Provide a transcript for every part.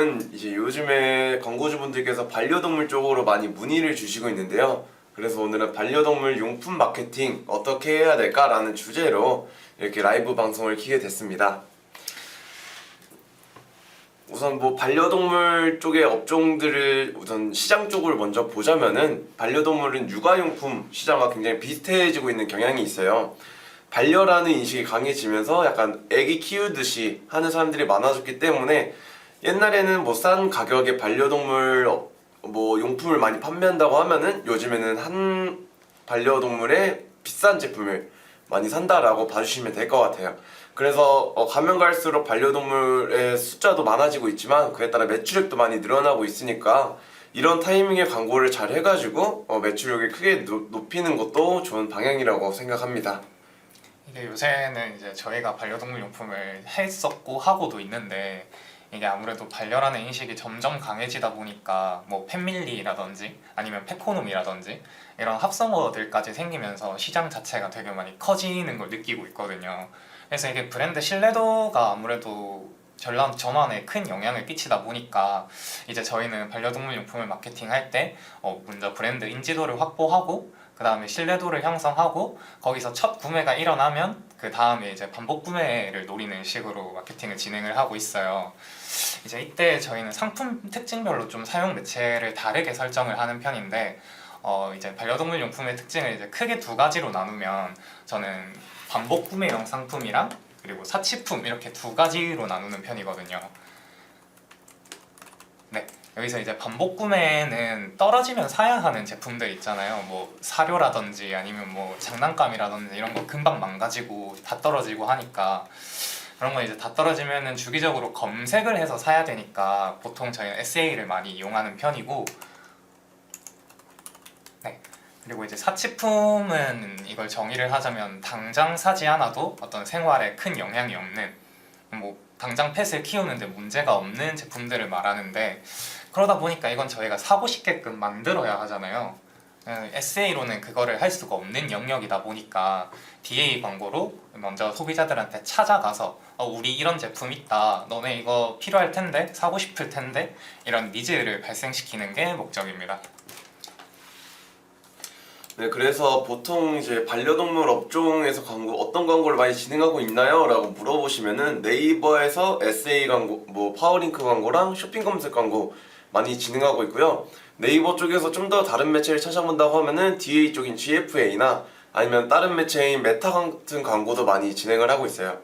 오늘은 이제 요즘에 광고주분들께서 반려동물 쪽으로 많이 문의를 주시고 있는데요. 그래서 오늘은 반려동물 용품 마케팅 어떻게 해야 될까라는 주제로 이렇게 라이브 방송을 켜게 됐습니다. 우선 반려동물 쪽의 업종들을 우선 시장 쪽을 먼저 보자면은 반려동물은 육아용품 시장과 굉장히 비슷해지고 있는 경향이 있어요. 반려라는 인식이 강해지면서 약간 애기 키우듯이 하는 사람들이 많아졌기 때문에 옛날에는 싼 가격에 반려동물 용품을 많이 판매한다고 하면은 요즘에는 한 반려동물의 비싼 제품을 많이 산다라고 봐주시면 될 것 같아요. 그래서 가면 갈수록 반려동물의 숫자도 많아지고 있지만 그에 따라 매출액도 많이 늘어나고 있으니까 이런 타이밍에 광고를 잘 해가지고 매출력을 크게 높이는 것도 좋은 방향이라고 생각합니다. 이게 요새는 이제 저희가 반려동물 용품을 했었고 하고도 있는데 이게 아무래도 반려라는 인식이 점점 강해지다 보니까 펫밀리라든지 아니면 펫코놈이라든지 이런 합성어들까지 생기면서 시장 자체가 되게 많이 커지는 걸 느끼고 있거든요. 그래서 이게 브랜드 신뢰도가 아무래도 전환에 큰 영향을 끼치다 보니까 이제 저희는 반려동물 용품을 마케팅할 때 먼저 브랜드 인지도를 확보하고 그 다음에 신뢰도를 형성하고 거기서 첫 구매가 일어나면 그 다음에 이제 반복 구매를 노리는 식으로 마케팅을 진행을 하고 있어요. 이제 이때 저희는 상품 특징별로 좀 사용 매체를 다르게 설정을 하는 편인데 이제 반려동물 용품의 특징을 이제 크게 두 가지로 나누면 저는 반복 구매형 상품이랑 그리고 사치품 이렇게 두 가지로 나누는 편이거든요. 네, 여기서 이제 반복 구매는 떨어지면 사야 하는 제품들 있잖아요. 사료라든지 아니면 장난감이라든지 이런 거 금방 망가지고 다 떨어지고 하니까 그런 거 이제 다 떨어지면은 주기적으로 검색을 해서 사야 되니까 보통 저희는 SA를 많이 이용하는 편이고, 네. 그리고 이제 사치품은 이걸 정의를 하자면 당장 사지 않아도 어떤 생활에 큰 영향이 없는 당장 펫을 키우는데 문제가 없는 제품들을 말하는데 그러다 보니까 이건 저희가 사고 싶게끔 만들어야 하잖아요. SA로는 그거를 할 수가 없는 영역이다 보니까 DA 광고로 먼저 소비자들한테 찾아가서 우리 이런 제품 있다, 너네 이거 필요할 텐데, 사고 싶을 텐데 이런 니즈를 발생시키는 게 목적입니다. 네, 그래서 보통 이제 반려동물 업종에서 어떤 광고를 많이 진행하고 있나요? 라고 물어보시면은 네이버에서 SA 광고, 파워링크 광고랑 쇼핑 검색 광고 많이 진행하고 있고요. 네이버 쪽에서 좀 더 다른 매체를 찾아본다고 하면은 DA 쪽인 GFA나 아니면 다른 매체인 메타 같은 광고도 많이 진행을 하고 있어요.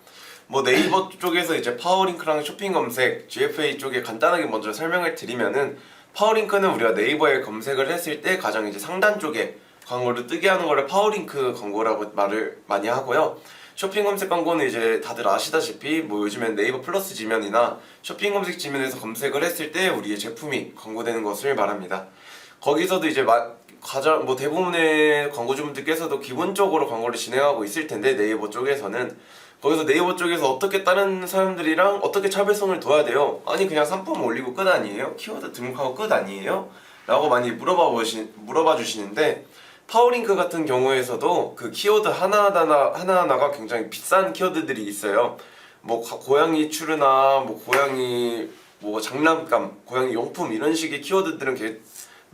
네이버 쪽에서 이제 파워링크랑 쇼핑 검색, GFA 쪽에 간단하게 먼저 설명을 드리면은 파워링크는 우리가 네이버에 검색을 했을 때 가장 이제 상단 쪽에 광고를 뜨게 하는 거를 파워링크 광고라고 말을 많이 하고요. 쇼핑 검색 광고는 이제 다들 아시다시피 요즘엔 네이버 플러스 지면이나 쇼핑 검색 지면에서 검색을 했을 때 우리의 제품이 광고되는 것을 말합니다. 거기서도 이제 가장 대부분의 광고주분들께서도 기본적으로 광고를 진행하고 있을 텐데 네이버 쪽에서는 거기서 네이버 쪽에서 어떻게 다른 사람들이랑 어떻게 차별성을 둬야 돼요? 아니 그냥 상품 올리고 끝 아니에요? 키워드 등록하고 끝 아니에요? 라고 많이 물어봐 주시는데 파워링크 같은 경우에서도 그 키워드 하나하나가 굉장히 비싼 키워드들이 있어요. 고양이 추르나 고양이 장난감, 고양이 용품 이런 식의 키워드들은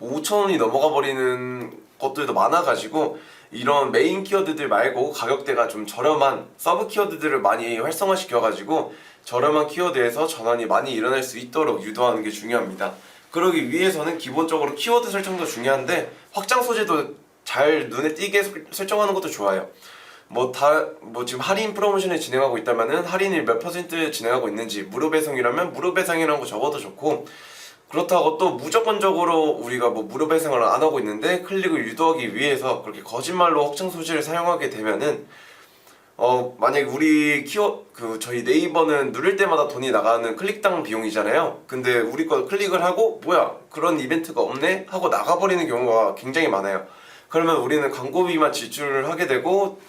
5,000원이 넘어가 버리는 것들도 많아가지고 이런 메인 키워드들 말고 가격대가 좀 저렴한 서브 키워드들을 많이 활성화시켜가지고 저렴한 키워드에서 전환이 많이 일어날 수 있도록 유도하는 게 중요합니다. 그러기 위해서는 기본적으로 키워드 설정도 중요한데 확장 소재도 잘 눈에 띄게 설정하는 것도 좋아요. 지금 할인 프로모션을 진행하고 있다면은 할인을 몇 퍼센트 진행하고 있는지, 무료 배송이라면 무료 배송이라는 거 적어도 좋고, 그렇다고 또 무조건적으로 우리가 무료 배송을 안 하고 있는데 클릭을 유도하기 위해서 그렇게 거짓말로 확장 소재를 사용하게 되면은 만약에 저희 네이버는 누를 때마다 돈이 나가는 클릭당 비용이잖아요. 근데 우리 거 클릭을 하고 뭐야 그런 이벤트가 없네 하고 나가버리는 경우가 굉장히 많아요. 그러면 우리는 광고비만 지출을 하게 되고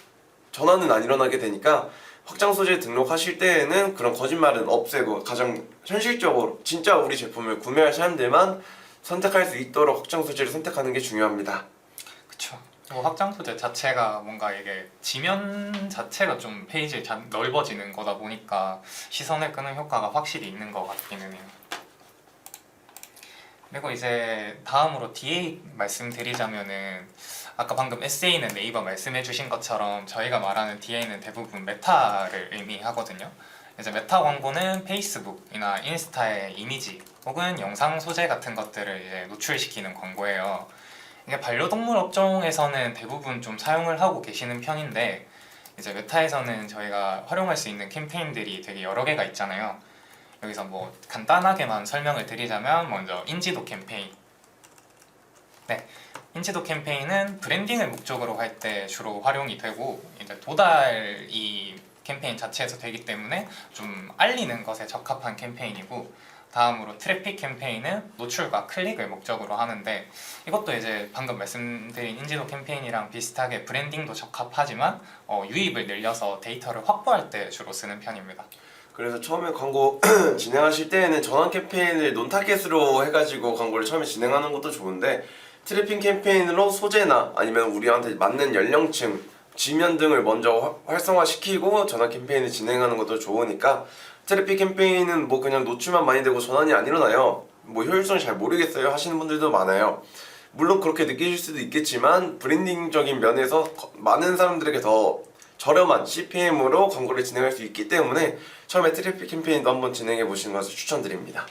전환은 안 일어나게 되니까 확장 소재 등록하실 때에는 그런 거짓말은 없애고 가장 현실적으로 진짜 우리 제품을 구매할 사람들만 선택할 수 있도록 확장 소재를 선택하는 게 중요합니다. 그쵸. 확장 소재 자체가 뭔가 이게 지면 자체가 좀 페이지에 잘 넓어지는 거다 보니까 시선을 끄는 효과가 확실히 있는 것 같기는 해요. 그리고 이제 다음으로 DA 말씀드리자면은 아까 방금 SA는 네이버 말씀해주신 것처럼 저희가 말하는 DA는 대부분 메타를 의미하거든요. 이제 메타 광고는 페이스북이나 인스타의 이미지 혹은 영상 소재 같은 것들을 이제 노출시키는 광고예요. 이게 반려동물 업종에서는 대부분 좀 사용을 하고 계시는 편인데 이제 메타에서는 저희가 활용할 수 있는 캠페인들이 되게 여러 개가 있잖아요. 여기서 뭐 간단하게만 설명을 드리자면 먼저 인지도 캠페인. 네, 인지도 캠페인은 브랜딩을 목적으로 할 때 주로 활용이 되고 이제 도달 이 캠페인 자체에서 되기 때문에 좀 알리는 것에 적합한 캠페인이고 다음으로 트래픽 캠페인은 노출과 클릭을 목적으로 하는데 이것도 이제 방금 말씀드린 인지도 캠페인이랑 비슷하게 브랜딩도 적합하지만 유입을 늘려서 데이터를 확보할 때 주로 쓰는 편입니다. 그래서 처음에 광고 진행하실 때에는 전환 캠페인을 논타겟으로 해가지고 광고를 처음에 진행하는 것도 좋은데 트래픽 캠페인으로 소재나 아니면 우리한테 맞는 연령층, 지면 등을 먼저 활성화시키고 전환 캠페인을 진행하는 것도 좋으니까 트래픽 캠페인은 뭐 그냥 노출만 많이 되고 전환이 안 일어나요. 뭐 효율성 잘 모르겠어요 하시는 분들도 많아요. 물론 그렇게 느끼실 수도 있겠지만 브랜딩적인 면에서 많은 사람들에게 더 저렴한 CPM으로 광고를 진행할 수 있기 때문에 처음에 트래픽 캠페인도 한번 진행해 보시는 것을 추천드립니다.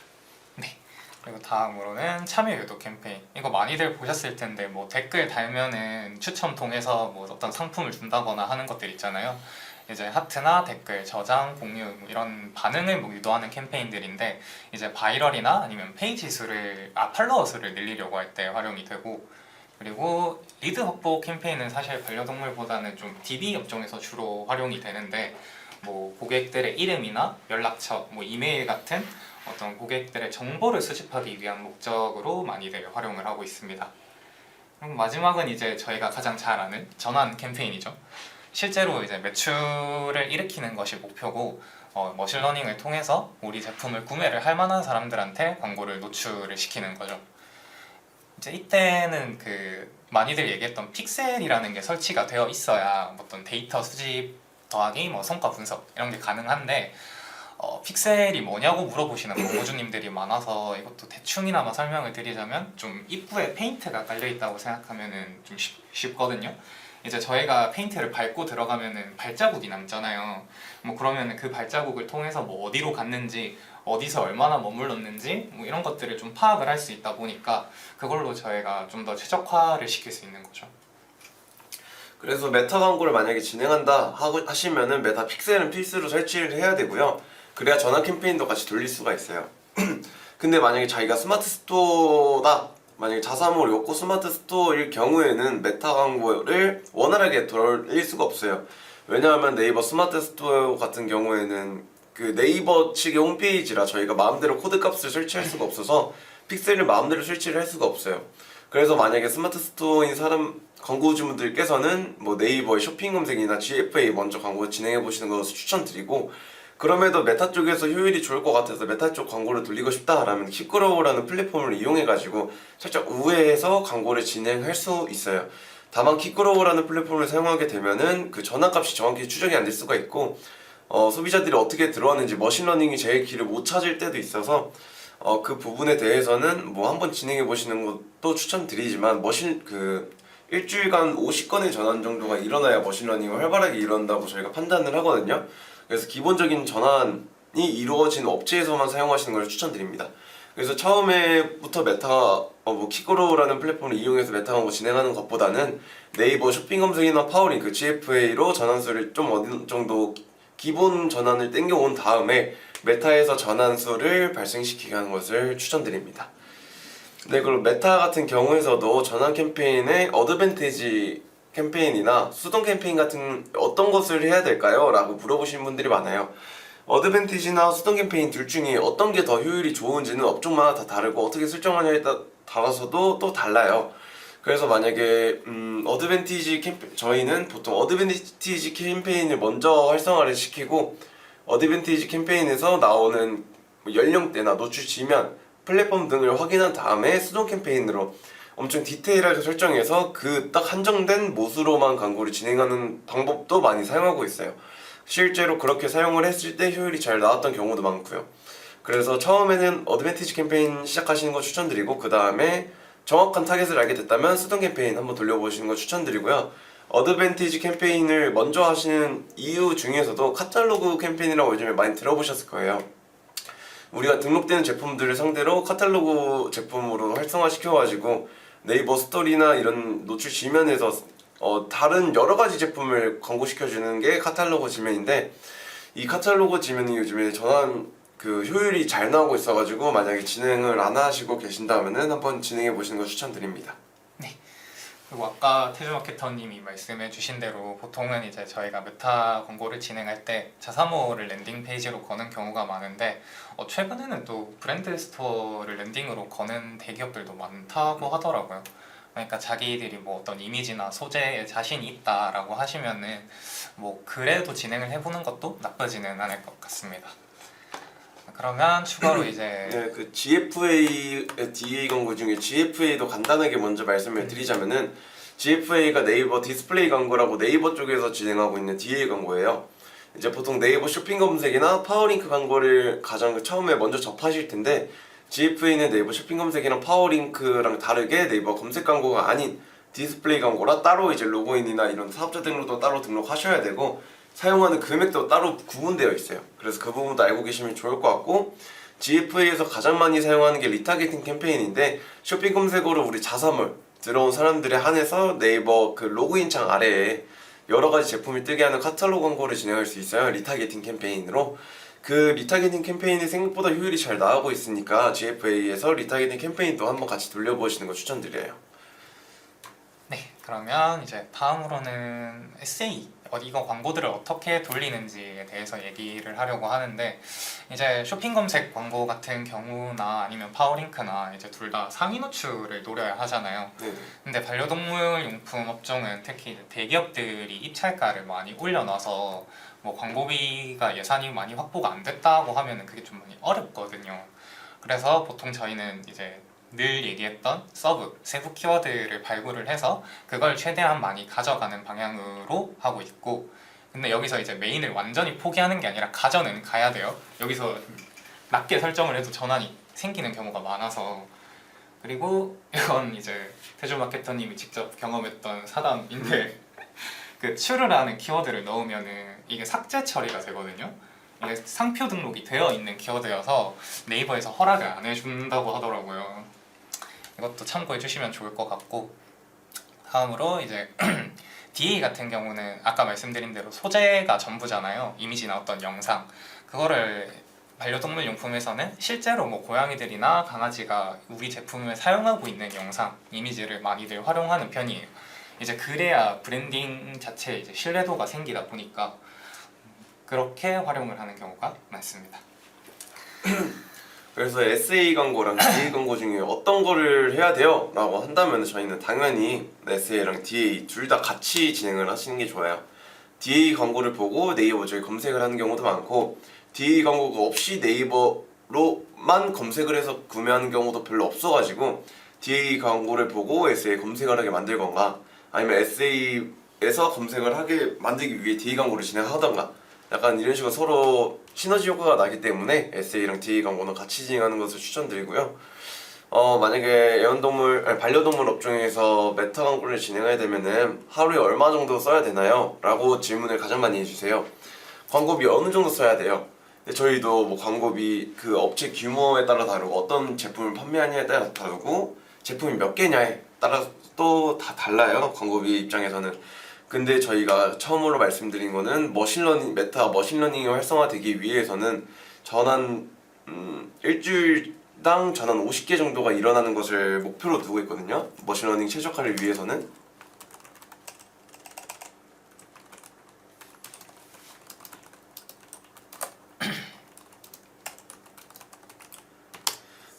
네. 그리고 다음으로는 참여 유도 캠페인. 이거 많이들 보셨을 텐데 뭐 댓글 달면은 추첨 통해서 뭐 어떤 상품을 준다거나 하는 것들 있잖아요. 이제 하트나 댓글, 저장, 공유 뭐 이런 반응을 뭐 유도하는 캠페인들인데 이제 바이럴이나 아니면 페이지 수를 팔로워 수를 늘리려고 할 때 활용이 되고 그리고 리드 확보 캠페인은 사실 반려동물보다는 좀 DB 업종에서 주로 활용이 되는데 뭐 고객들의 이름이나 연락처, 뭐 이메일 같은 어떤 고객들의 정보를 수집하기 위한 목적으로 많이들 활용을 하고 있습니다. 그리고 마지막은 이제 저희가 가장 잘 아는 전환 캠페인이죠. 실제로 이제 매출을 일으키는 것이 목표고 머신러닝을 통해서 우리 제품을 구매를 할 만한 사람들한테 광고를 노출을 시키는 거죠. 이제 이때는 그 많이들 얘기했던 픽셀이라는 게 설치가 되어 있어야 어떤 데이터 수집 더하기 뭐 성과 분석 이런 게 가능한데 픽셀이 뭐냐고 물어보시는 광고주님들이 많아서 이것도 대충이나마 설명을 드리자면 좀 입구에 페인트가 깔려 있다고 생각하면은 좀 쉽거든요. 이제 저희가 페인트를 밟고 들어가면은 발자국이 남잖아요. 뭐 그러면 그 발자국을 통해서 뭐 어디로 갔는지 어디서 얼마나 머물렀는지 뭐 이런 것들을 좀 파악을 할 수 있다 보니까 그걸로 저희가 좀 더 최적화를 시킬 수 있는 거죠. 그래서 메타 광고를 만약에 진행한다 하시면은 메타 픽셀은 필수로 설치를 해야 되고요. 그래야 전환 캠페인도 같이 돌릴 수가 있어요. 근데 만약에 자기가 스마트 스토어다, 만약에 자사몰 욕구 스마트 스토어일 경우에는 메타 광고를 원활하게 돌릴 수가 없어요. 왜냐하면 네이버 스마트 스토어 같은 경우에는 그 네이버 측의 홈페이지라 저희가 마음대로 코드 값을 설치할 수가 없어서 픽셀을 마음대로 설치를 할 수가 없어요. 그래서 만약에 스마트 스토어인 사람 광고주분들께서는 뭐 네이버의 쇼핑 검색이나 GFA 먼저 광고 진행해 보시는 것을 추천드리고, 그럼에도 메타 쪽에서 효율이 좋을 것 같아서 메타 쪽 광고를 돌리고 싶다라면 킥그로우라는 플랫폼을 이용해 가지고 살짝 우회해서 광고를 진행할 수 있어요. 다만 킥그로우라는 플랫폼을 사용하게 되면은 그 전환값이 정확히 추적이 안 될 수가 있고 소비자들이 어떻게 들어왔는지 머신러닝이 제일 길을 못 찾을 때도 있어서 그 부분에 대해서는 뭐 한번 진행해 보시는 것도 추천드리지만 일주일간 50건의 전환 정도가 일어나야 머신러닝을 활발하게 이룬다고 저희가 판단을 하거든요. 그래서 기본적인 전환이 이루어진 업체에서만 사용하시는 걸 추천드립니다. 그래서 처음에부터 킥그로우라는 플랫폼을 이용해서 메타 광고 진행하는 것보다는 네이버 쇼핑 검색이나 파워링크, GFA로 전환수를 좀 어느 정도 기본 전환을 땡겨온 다음에 메타에서 전환수를 발생시키게 하는 것을 추천드립니다. 네, 그리고 메타 같은 경우에서도 전환 캠페인의 어드밴티지 캠페인이나 수동 캠페인 같은 어떤 것을 해야 될까요? 라고 물어보시는 분들이 많아요. 어드밴티지나 수동 캠페인 둘 중에 어떤 게 더 효율이 좋은지는 업종마다 다 다르고 어떻게 설정하냐에 따라서도 또 달라요. 그래서 만약에 저희는 보통 어드밴티지 캠페인을 먼저 활성화를 시키고 어드밴티지 캠페인에서 나오는 연령대나 노출 지면, 플랫폼 등을 확인한 다음에 수동 캠페인으로 엄청 디테일하게 설정해서 그 딱 한정된 못으로만 광고를 진행하는 방법도 많이 사용하고 있어요. 실제로 그렇게 사용을 했을 때 효율이 잘 나왔던 경우도 많고요. 그래서 처음에는 어드밴티지 캠페인 시작하시는 거 추천드리고 그 다음에 정확한 타겟을 알게 됐다면 수동 캠페인 한번 돌려보시는 거 추천드리고요. 어드밴티지 캠페인을 먼저 하시는 이유 중에서도 카탈로그 캠페인이라고 요즘에 많이 들어보셨을 거예요. 우리가 등록되는 제품들을 상대로 카탈로그 제품으로 활성화시켜가지고 네이버 스토리나 이런 노출 지면에서 다른 여러 가지 제품을 광고시켜주는 게 카탈로그 지면인데, 이 카탈로그 지면이 요즘에 전환 효율이 잘 나오고 있어가지고 만약에 진행을 안 하시고 계신다면은 한번 진행해 보시는 거 추천드립니다. 그리고 아까 태주 마케터님이 말씀해 주신 대로 보통은 이제 저희가 메타 광고를 진행할 때 자사모를 랜딩 페이지로 거는 경우가 많은데 최근에는 또 브랜드 스토어를 랜딩으로 거는 대기업들도 많다고 하더라고요. 그러니까 자기들이 뭐 어떤 이미지나 소재에 자신이 있다라고 하시면은 뭐 그래도 진행을 해보는 것도 나쁘지는 않을 것 같습니다. 그러면 추가로 이제 네, 그 GFA, DA 광고 중에 GFA도 간단하게 먼저 말씀을 드리자면은 GFA가 네이버 디스플레이 광고라고 네이버 쪽에서 진행하고 있는 DA 광고예요. 이제 보통 네이버 쇼핑 검색이나 파워링크 광고를 가장 처음에 먼저 접하실 텐데, GFA는 네이버 쇼핑 검색이랑 파워링크랑 다르게 네이버 검색 광고가 아닌 디스플레이 광고라 따로 이제 로그인이나 이런 사업자 등록도 따로 등록하셔야 되고 사용하는 금액도 따로 구분되어 있어요. 그래서 그 부분도 알고 계시면 좋을 것 같고, GFA에서 가장 많이 사용하는 게 리타게팅 캠페인인데, 쇼핑 검색어로 우리 자사몰 들어온 사람들에 한해서 네이버 그 로그인 창 아래에 여러 가지 제품이 뜨게 하는 카탈로그 광고를 진행할 수 있어요. 리타게팅 캠페인으로. 그 리타게팅 캠페인이 생각보다 효율이 잘 나오고 있으니까 GFA에서 리타게팅 캠페인도 한번 같이 돌려보시는 거 추천드려요. 네, 그러면 이제 다음으로는 SA 이거 광고들을 어떻게 돌리는지에 대해서 얘기를 하려고 하는데, 이제 쇼핑 검색 광고 같은 경우나 아니면 파워링크나 이제 둘 다 상위 노출을 노려야 하잖아요. 네. 근데 반려동물 용품 업종은 특히 이제 대기업들이 입찰가를 많이 올려놔서 뭐 광고비가 예산이 많이 확보가 안 됐다고 하면은 그게 좀 많이 어렵거든요. 그래서 보통 저희는 이제 늘 얘기했던 서브, 세부 키워드를 발굴을 해서 그걸 최대한 많이 가져가는 방향으로 하고 있고, 근데 여기서 이제 메인을 완전히 포기하는 게 아니라 가져는 가야 돼요. 여기서 낮게 설정을 해도 전환이 생기는 경우가 많아서. 그리고 이건 이제 태주 마케터님이 직접 경험했던 사담인데 그 추르라는 키워드를 넣으면은 이게 삭제 처리가 되거든요. 이게 상표 등록이 되어 있는 키워드여서 네이버에서 허락을 안 해준다고 하더라고요. 이것도 참고해 주시면 좋을 것 같고, 다음으로 이제 DA 같은 경우는 아까 말씀드린 대로 소재가 전부잖아요. 이미지나 어떤 영상, 그거를 반려동물 용품에서는 실제로 뭐 고양이들이나 강아지가 우리 제품을 사용하고 있는 영상, 이미지를 많이들 활용하는 편이에요. 이제 그래야 브랜딩 자체에 이제 신뢰도가 생기다 보니까 그렇게 활용을 하는 경우가 많습니다. 그래서 SA 광고랑 DA 광고 중에 어떤 거를 해야 돼요? 라고 한다면 저희는 당연히 SA랑 DA 둘 다 같이 진행을 하시는 게 좋아요. DA 광고를 보고 네이버 쪽에 검색을 하는 경우도 많고, DA 광고가 없이 네이버로만 검색을 해서 구매하는 경우도 별로 없어가지고 DA 광고를 보고 SA에 검색을 하게 만들 건가, 아니면 SA에서 검색을 하게 만들기 위해 DA 광고를 진행하던가, 약간 이런 식으로 서로 시너지 효과가 나기 때문에 SA랑 DA 광고는 같이 진행하는 것을 추천드리고요. 만약에 반려동물 업종에서 메타 광고를 진행해야 되면은 하루에 얼마 정도 써야 되나요? 라고 질문을 가장 많이 해주세요. 광고비 어느 정도 써야 돼요? 근데 저희도 뭐 광고비 그 업체 규모에 따라 다르고 어떤 제품을 판매하냐에 따라 다르고 제품이 몇 개냐에 따라 또 다 달라요. 광고비 입장에서는. 근데 저희가 처음으로 말씀드린 거는 메타 머신러닝이 활성화되기 위해서는 일주일당 전환 50개 정도가 일어나는 것을 목표로 두고 있거든요. 머신러닝 최적화를 위해서는.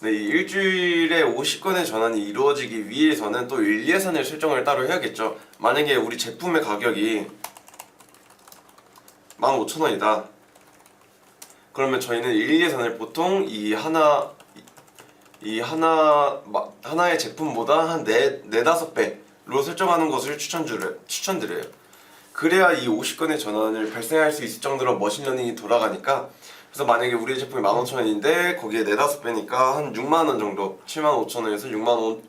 네, 이 일주일에 50건의 전환이 이루어지기 위해서는 또 일예산을 설정을 따로 해야겠죠. 만약에 우리 제품의 가격이 15,000원이다. 그러면 저희는 일예산을 보통 하나의 제품보다 한 4, 5배로 설정하는 것을 추천드려요. 그래야 이 50건의 전환을 발생할 수 있을 정도로 머신러닝이 돌아가니까, 그래서 만약에 우리 제품이 15,000원인데 거기에 4, 5배니까 한 6만 원 정도, 75,000원에서 6만 원,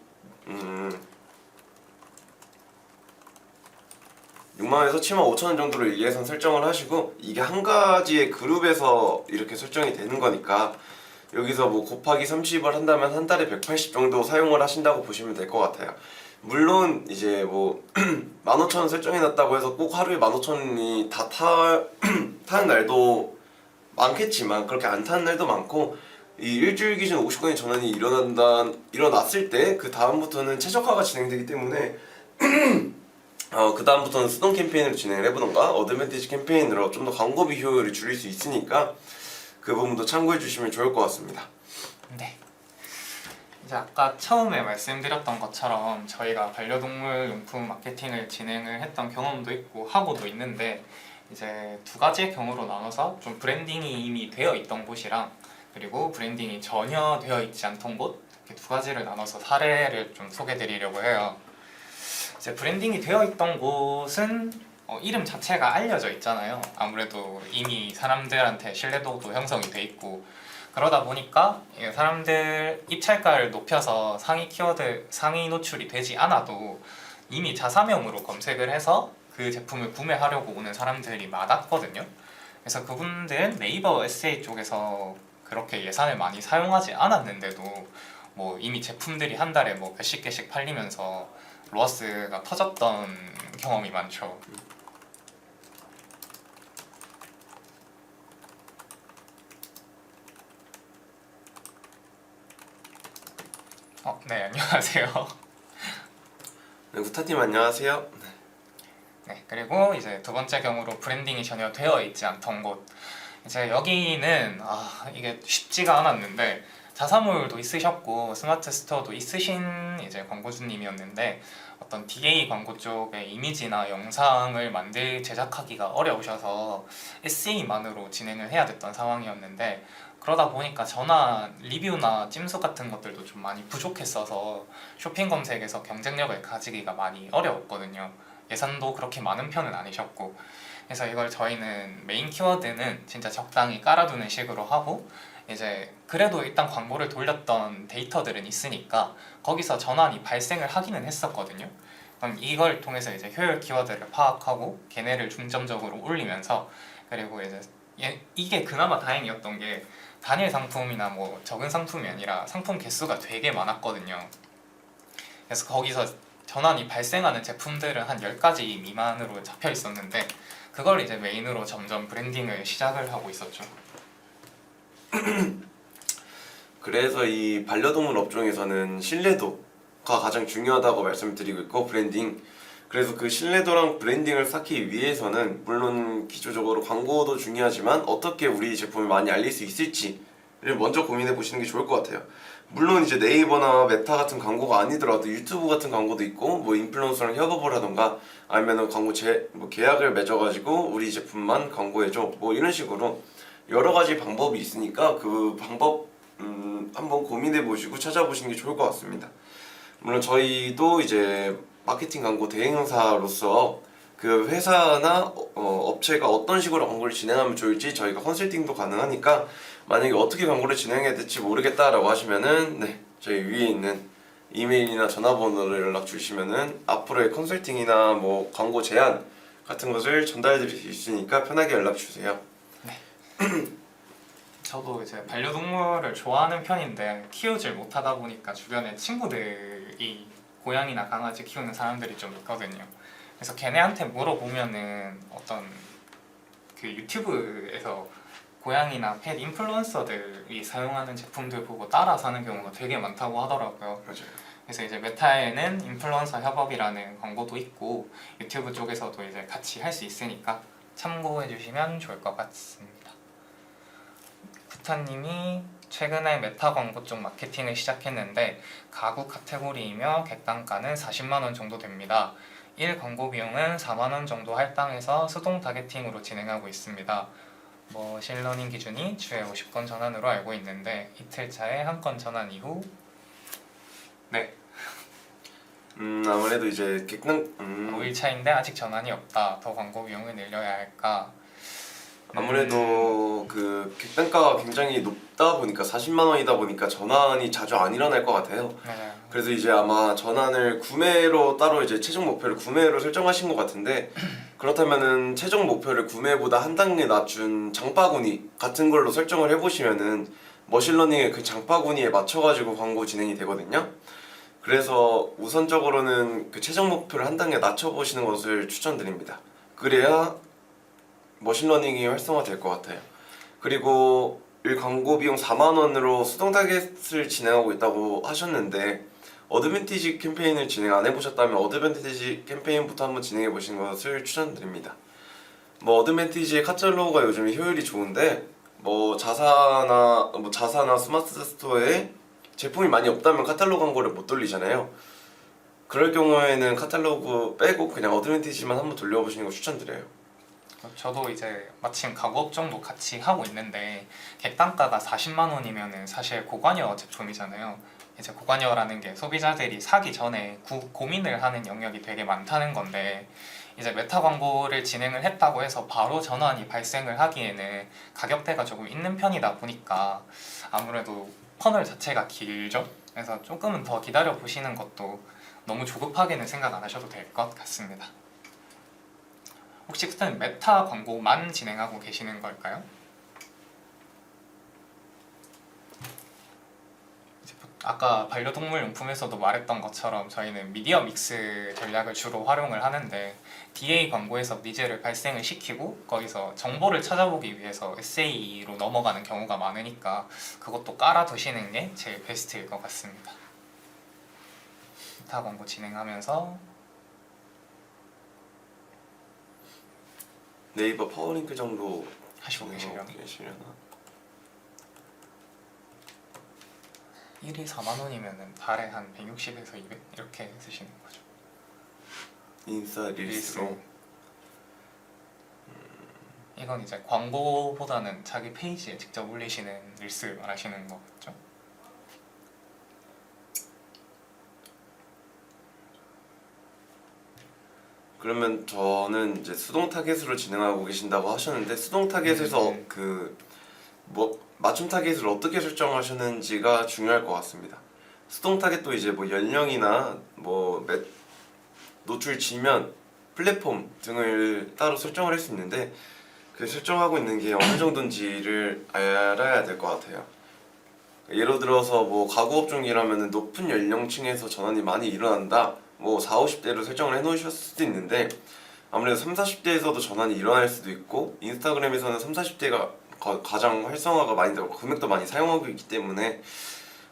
6만 원에서 75,000원 정도로 예산 설정을 하시고, 이게 한 가지의 그룹에서 이렇게 설정이 되는 거니까 여기서 뭐 곱하기 30을 한다면 한 달에 180 정도 사용을 하신다고 보시면 될 것 같아요. 물론 이제 뭐 15,000원 설정해놨다고 해서 꼭 하루에 15,000원이 다 타는 날도 많겠지만 그렇게 안 타는 날도 많고, 이 일주일 기준 50건의 전환이 일어났을 때 그 다음부터는 최적화가 진행되기 때문에 그 다음부터는 수동 캠페인으로 진행을 해보던가 어드밴티지 캠페인으로 좀 더 광고비 효율을 줄일 수 있으니까 그 부분도 참고해 주시면 좋을 것 같습니다. 네. 이제 아까 처음에 말씀드렸던 것처럼 저희가 반려동물 용품 마케팅을 진행을 했던 경험도 있고 하고도 있는데, 이제 두 가지의 경우로 나눠서 좀 브랜딩이 이미 되어 있던 곳이랑 그리고 브랜딩이 전혀 되어 있지 않던 곳, 이렇게 두 가지를 나눠서 사례를 좀 소개해 드리려고 해요. 이제 브랜딩이 되어 있던 곳은 이름 자체가 알려져 있잖아요. 아무래도 이미 사람들한테 신뢰도도 형성이 돼 있고, 그러다 보니까 사람들 입찰가를 높여서 상위 키워드 상위 노출이 되지 않아도 이미 자사명으로 검색을 해서 그 제품을 구매하려고 오는 사람들이 많았거든요. 그래서 그분들은 네이버 SA 쪽에서 그렇게 예산을 많이 사용하지 않았는데도 뭐 이미 제품들이 한 달에 뭐 몇십 개씩 팔리면서 로아스가 터졌던 경험이 많죠. 네, 안녕하세요. 네, 구타님 안녕하세요. 네, 그리고 이제 두 번째 경우로 브랜딩이 전혀 되어 있지 않던 곳. 이제 여기는 이게 쉽지가 않았는데, 자사몰도 있으셨고 스마트 스토어도 있으신 이제 광고주님이었는데, 어떤 DA 광고 쪽의 이미지나 영상을 제작하기가 어려우셔서 SE만으로 진행을 해야 됐던 상황이었는데, 그러다 보니까 전화 리뷰나 찜수 같은 것들도 좀 많이 부족했어서 쇼핑 검색에서 경쟁력을 가지기가 많이 어려웠거든요. 예산도 그렇게 많은 편은 아니셨고, 그래서 이걸 저희는 메인 키워드는 진짜 적당히 깔아두는 식으로 하고, 이제 그래도 일단 광고를 돌렸던 데이터들은 있으니까 거기서 전환이 발생을 하기는 했었거든요. 그럼 이걸 통해서 이제 효율 키워드를 파악하고 걔네를 중점적으로 올리면서, 그리고 이제 이게 그나마 다행이었던 게 단일 상품이나 뭐 적은 상품이 아니라 상품 개수가 되게 많았거든요. 그래서 거기서 전환이 발생하는 제품들은 한 10가지 미만으로 잡혀 있었는데, 그걸 이제 메인으로 점점 브랜딩을 시작을 하고 있었죠. 그래서 이 반려동물 업종에서는 신뢰도가 가장 중요하다고 말씀드리고 있고, 브랜딩. 그래서 그 신뢰도랑 브랜딩을 쌓기 위해서는 물론 기초적으로 광고도 중요하지만 어떻게 우리 제품을 많이 알릴 수 있을지를 먼저 고민해 보시는 게 좋을 것 같아요. 물론 이제 네이버나 메타 같은 광고가 아니더라도 유튜브 같은 광고도 있고, 뭐 인플루언서랑 협업을 하던가 아니면은 뭐 계약을 맺어가지고 우리 제품만 광고해줘, 뭐 이런 식으로 여러 가지 방법이 있으니까 그 방법 한번 고민해 보시고 찾아보시는 게 좋을 것 같습니다. 물론 저희도 이제 마케팅 광고 대행사로서 그 회사나 업체가 어떤 식으로 광고를 진행하면 좋을지 저희가 컨설팅도 가능하니까, 만약에 어떻게 광고를 진행해야 될지 모르겠다라고 하시면은 저희 위에 있는 이메일이나 전화번호를 연락 주시면은 앞으로의 컨설팅이나 뭐 광고 제안 같은 것을 전달해 드릴 수 있으니까 편하게 연락 주세요. 저도 이제 반려동물을 좋아하는 편인데 키우질 못하다 보니까 주변에 친구들이 고양이나 강아지 키우는 사람들이 좀 있거든요. 그래서 걔네한테 물어보면은 어떤 그 유튜브에서 고양이나 펫 인플루언서들이 사용하는 제품들 보고 따라 사는 경우가 되게 많다고 하더라고요. 맞아요. 그래서 이제 메타에는 인플루언서 협업이라는 광고도 있고 유튜브 쪽에서도 이제 같이 할 수 있으니까 참고해 주시면 좋을 것 같습니다. 부타님이 최근에 메타 광고 쪽 마케팅을 시작했는데 가구 카테고리이며 객단가는 40만 원 정도 됩니다. 1 광고 비용은 4만 원 정도 할당해서 수동 타겟팅으로 진행하고 있습니다. 머신러닝 기준이 주에 50건 전환으로 알고 있는데 이틀차에 한 건 전환 이후 아무래도 이제 객단 5일 차인데 아직 전환이 없다. 더 광고 비용을 늘려야 할까? 아무래도 그 객단가가 굉장히 높다 보니까 40만 원이다 보니까 전환이 자주 안 일어날 것 같아요. 맞아요. 그래서 이제 아마 전환을 구매로 따로 이제 최종 목표를 구매로 설정하신 것 같은데 그렇다면은 최종 목표를 구매보다 한 단계 낮춘 장바구니 같은 걸로 설정을 해보시면은 머신러닝의 그 장바구니에 맞춰가지고 광고 진행이 되거든요. 그래서 우선적으로는 그 최종 목표를 한 단계 낮춰보시는 것을 추천드립니다. 그래야 머신러닝이 활성화될 것 같아요. 그리고 일 광고 비용 4만 원으로 수동 타겟을 진행하고 있다고 하셨는데 어드밴티지 캠페인을 진행 안 해보셨다면 어드밴티지 캠페인부터 한번 진행해 보시는 것을 추천드립니다. 뭐 어드밴티지의 카탈로그가 요즘 효율이 좋은데 자사나 스마트 스토어에 제품이 많이 없다면 카탈로그 광고를 못 돌리잖아요. 그럴 경우에는 카탈로그 빼고 그냥 어드밴티지만 한번 돌려보시는 거 추천드려요. 저도 이제 마침 가구 업종도 같이 하고 있는데 객단가가 40만 원이면은 사실 고관여 제품이잖아요. 이제 고관여라는 게 소비자들이 사기 전에 고민을 하는 영역이 되게 많다는 건데 이제 메타 광고를 진행을 했다고 해서 바로 전환이 발생을 하기에는 가격대가 조금 있는 편이다 보니까 아무래도 퍼널 자체가 길죠. 그래서 조금은 더 기다려 보시는 것도 너무 조급하게는 생각 안 하셔도 될 것 같습니다. 혹시 그때는 메타 광고만 진행하고 계시는 걸까요? 아까 반려동물 용품에서도 말했던 것처럼 저희는 미디어 믹스 전략을 주로 활용을 하는데 DA 광고에서 니즈를 발생을 시키고 거기서 정보를 찾아보기 위해서 SA로 넘어가는 경우가 많으니까 그것도 깔아두시는 게 제일 베스트일 것 같습니다. 메타 광고 진행하면서 네이버 파워링크 정도 하시고 계시려나? 1이 4만 원이면은 달에 한 160에서 200 이렇게 쓰시는 거죠. 인스타 릴스로. 이건 이제 광고보다는 자기 페이지에 직접 올리시는 릴스 말하시는 거겠죠? 그러면 저는 이제 수동 타겟으로 진행하고 계신다고 하셨는데 수동 타겟에서 맞춤 타겟을 어떻게 설정하셨는지가 중요할 것 같습니다. 수동 타겟도 이제 뭐 연령이나 노출 지면, 플랫폼 등을 따로 설정을 할 수 있는데 그 설정하고 있는 게 어느 정도인지를 알아야 될 것 같아요. 예를 들어서 뭐 가구 업종이라면 높은 연령층에서 전환이 많이 일어난다. 40, 50대로 설정을 해놓으셨을 수도 있는데 아무래도 30, 40대에서도 전환이 일어날 수도 있고 인스타그램에서는 30, 40대가 가장 활성화가 많이 되고 금액도 많이 사용하고 있기 때문에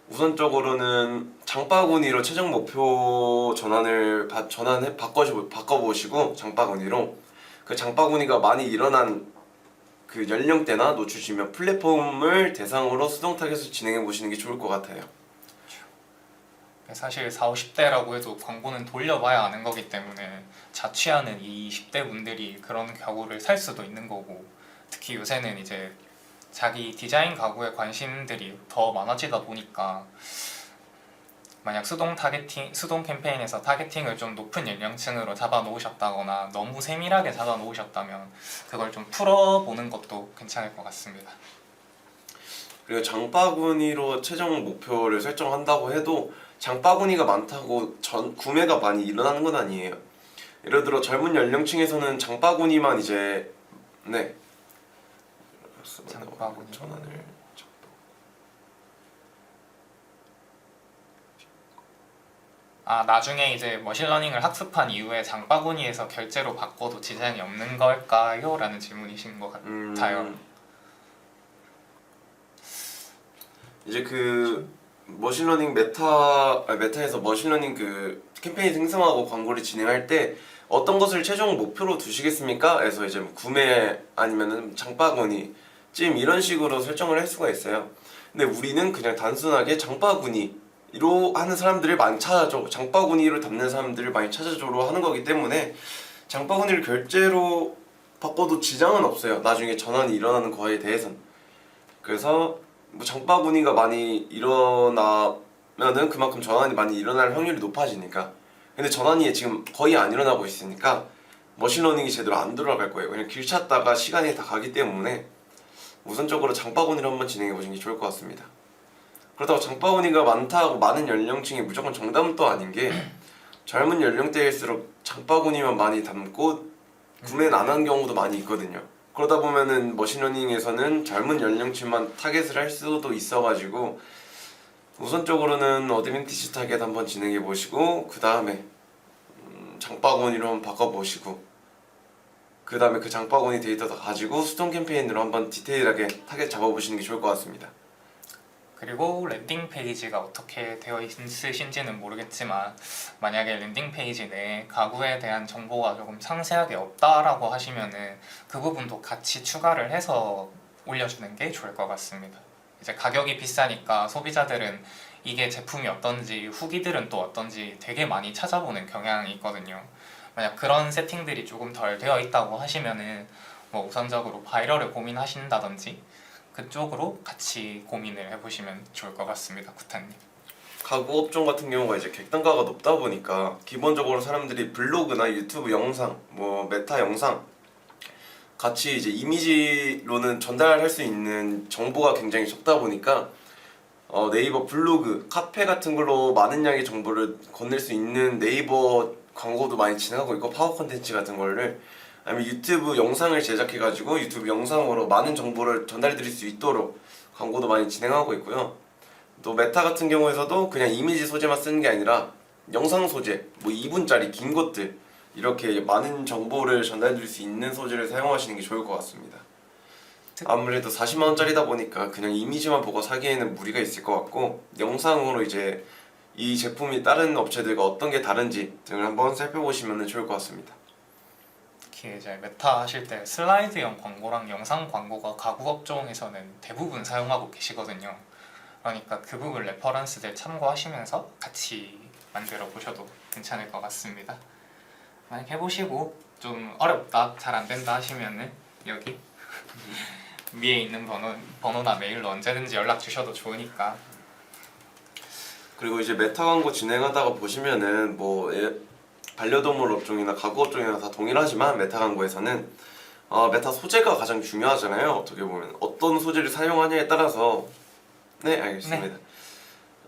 우선적으로는 장바구니로 최종 목표 바꿔보시고 장바구니로 그 장바구니가 많이 일어난 그 연령대나 노출 지면 플랫폼을 대상으로 수동 타겟을 진행해 보시는 게 좋을 것 같아요. 사실 40, 50대라고 해도 광고는 돌려봐야 아는 거기 때문에 자취하는 이 20대 분들이 그런 가구를 살 수도 있는 거고 특히 요새는 이제 자기 디자인 가구에 관심들이 더 많아지다 보니까 만약 수동 캠페인에서 타겟팅을 좀 높은 연령층으로 잡아 놓으셨다거나 너무 세밀하게 잡아 놓으셨다면 그걸 좀 풀어보는 것도 괜찮을 것 같습니다. 그리고 장바구니로 최종 목표를 설정한다고 해도 장바구니가 많다고 구매가 많이 일어나는 건 아니에요. 예를 들어 젊은 연령층에서는 장바구니만 이제 장바구니 전환을 나중에 이제 머신러닝을 학습한 이후에 장바구니에서 결제로 바꿔도 지장이 없는 걸까요? 라는 질문이신 것 같아요. 이제 그 머신러닝 메타에서 머신러닝 그 캠페인 생성하고 광고를 진행할 때 어떤 것을 최종 목표로 두시겠습니까? 해서 이제 구매 아니면은 장바구니 찜 이런 식으로 설정을 할 수가 있어요. 근데 우리는 그냥 단순하게 장바구니로 하는 사람들을 많이 찾아줘, 장바구니로 담는 사람들을 많이 찾아줘로 하는 거기 때문에 장바구니를 결제로 바꿔도 지장은 없어요. 나중에 전환이 일어나는 거에 대해서는. 그래서 장바구니가 많이 일어나면은 그만큼 전환이 많이 일어날 확률이 높아지니까 근데 전환이 지금 거의 안 일어나고 있으니까 머신러닝이 제대로 안 돌아갈 거예요. 그냥 길 찾다가 시간이 다 가기 때문에 우선적으로 장바구니를 한번 진행해 보시는 게 좋을 것 같습니다. 그렇다고 장바구니가 많다고 많은 연령층이 무조건 정답은 또 아닌 게 젊은 연령대일수록 장바구니만 많이 담고 구매는 안 한 경우도 많이 있거든요. 그러다 보면은 머신러닝에서는 젊은 연령층만 타겟을 할 수도 있어가지고 우선적으로는 어드밴티지 타겟 한번 진행해 보시고 그 다음에 장바구니로 한번 바꿔보시고 그 다음에 그 장바구니 데이터 다 가지고 수동 캠페인으로 한번 디테일하게 타겟 잡아보시는 게 좋을 것 같습니다. 그리고 랜딩 페이지가 어떻게 되어 있으신지는 모르겠지만 만약에 랜딩 페이지 내에 가구에 대한 정보가 조금 상세하게 없다라고 하시면은 그 부분도 같이 추가를 해서 올려주는 게 좋을 것 같습니다. 이제 가격이 비싸니까 소비자들은 이게 제품이 어떤지 후기들은 또 어떤지 되게 많이 찾아보는 경향이 있거든요. 만약 그런 세팅들이 조금 덜 되어 있다고 하시면은 뭐 우선적으로 바이럴을 고민하신다든지 그쪽으로 같이 고민을 해보시면 좋을 것 같습니다. 구타님. 가구 업종 같은 경우가 이제 객단가가 높다 보니까 기본적으로 사람들이 블로그나 유튜브 영상, 뭐 메타 영상 같이 이제 이미지로는 전달할 수 있는 정보가 굉장히 적다 보니까 네이버 블로그, 카페 같은 걸로 많은 양의 정보를 건넬 수 있는 네이버 광고도 많이 진행하고 있고 파워 콘텐츠 같은 거를 아니면 유튜브 영상을 제작해가지고 유튜브 영상으로 많은 정보를 전달해드릴 수 있도록 광고도 많이 진행하고 있고요. 또 메타 같은 경우에서도 그냥 이미지 소재만 쓰는 게 아니라 영상 소재, 뭐 2분짜리 긴 것들 이렇게 많은 정보를 전달해드릴 수 있는 소재를 사용하시는 게 좋을 것 같습니다. 아무래도 40만 원짜리다 보니까 그냥 이미지만 보고 사기에는 무리가 있을 것 같고 영상으로 이제 이 제품이 다른 업체들과 어떤 게 다른지 등을 한번 살펴보시면 좋을 것 같습니다. 특히 이제 메타 하실 때 슬라이드형 광고랑 영상 광고가 가구 업종에서는 대부분 사용하고 계시거든요. 그러니까 그 부분 레퍼런스들 참고하시면서 같이 만들어 보셔도 괜찮을 것 같습니다. 만약 해보시고 좀 어렵다, 잘 안 된다 하시면은 여기 위에 있는 번호나 메일로 언제든지 연락 주셔도 좋으니까. 그리고 이제 메타 광고 진행하다가 보시면은 뭐 반려동물 업종이나 가구 업종이나 다 동일하지만 메타 광고에서는 메타 소재가 가장 중요하잖아요. 어떻게 보면 어떤 소재를 사용하냐에 따라서 네 알겠습니다. 네.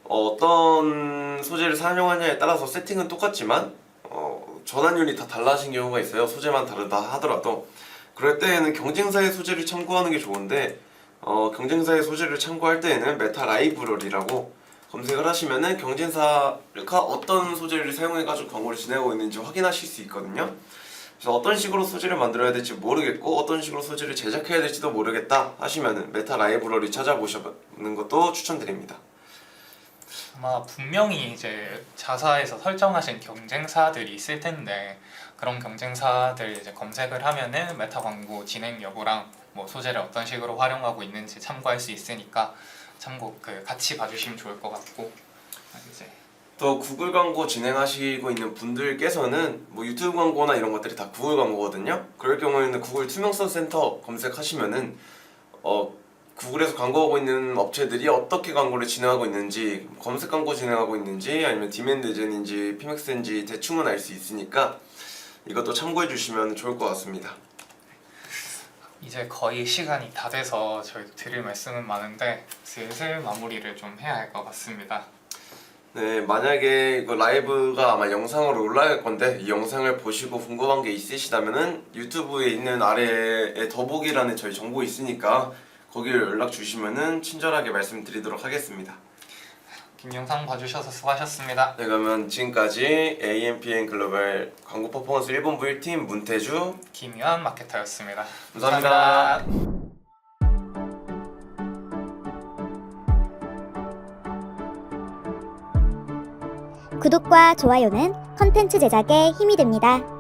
어떤 소재를 사용하냐에 따라서 세팅은 똑같지만 전환율이 다 달라진 경우가 있어요. 소재만 다르다 하더라도 그럴 때에는 경쟁사의 소재를 참고하는 게 좋은데 경쟁사의 소재를 참고할 때에는 메타 라이브러리라고 검색을 하시면은 경쟁사가 어떤 소재를 사용해가지고 광고를 진행하고 있는지 확인하실 수 있거든요. 그래서 어떤 식으로 소재를 만들어야 될지 모르겠고 어떤 식으로 소재를 제작해야 될지도 모르겠다 하시면은 메타 라이브러리 찾아보시는 것도 추천드립니다. 아마 분명히 이제 자사에서 설정하신 경쟁사들이 있을 텐데 그런 경쟁사들 이제 검색을 하면은 메타 광고 진행 여부랑 뭐 소재를 어떤 식으로 활용하고 있는지 참고할 수 있으니까 참고 같이 봐주시면 좋을 것 같고 이제 또 구글 광고 진행하시고 있는 분들께서는 뭐 유튜브 광고나 이런 것들이 다 구글 광고거든요. 그럴 경우에는 구글 투명성 센터 검색하시면은 구글에서 광고하고 있는 업체들이 어떻게 광고를 진행하고 있는지 검색 광고 진행하고 있는지 아니면 디맨드젠인지 피맥스인지 대충은 알 수 있으니까 이것도 참고해 주시면 좋을 것 같습니다. 이제 거의 시간이 다 돼서 저희도 드릴 말씀은 많은데 슬슬 마무리를 좀 해야 할 것 같습니다. 네, 만약에 이거 라이브가 아마 영상으로 올라갈 건데 이 영상을 보시고 궁금한 게 있으시다면은 유튜브에 있는 아래에 더보기란에 저희 정보 있으니까 거기를 연락 주시면은 친절하게 말씀드리도록 하겠습니다. 긴 영상 봐주셔서 수고하셨습니다. 네, 그러면 지금까지 AMPN 글로벌 광고 퍼포먼스 1본부 1팀 문태주 김유한 마케터였습니다. 감사합니다. 구독과 좋아요는 컨텐츠 제작에 힘이 됩니다.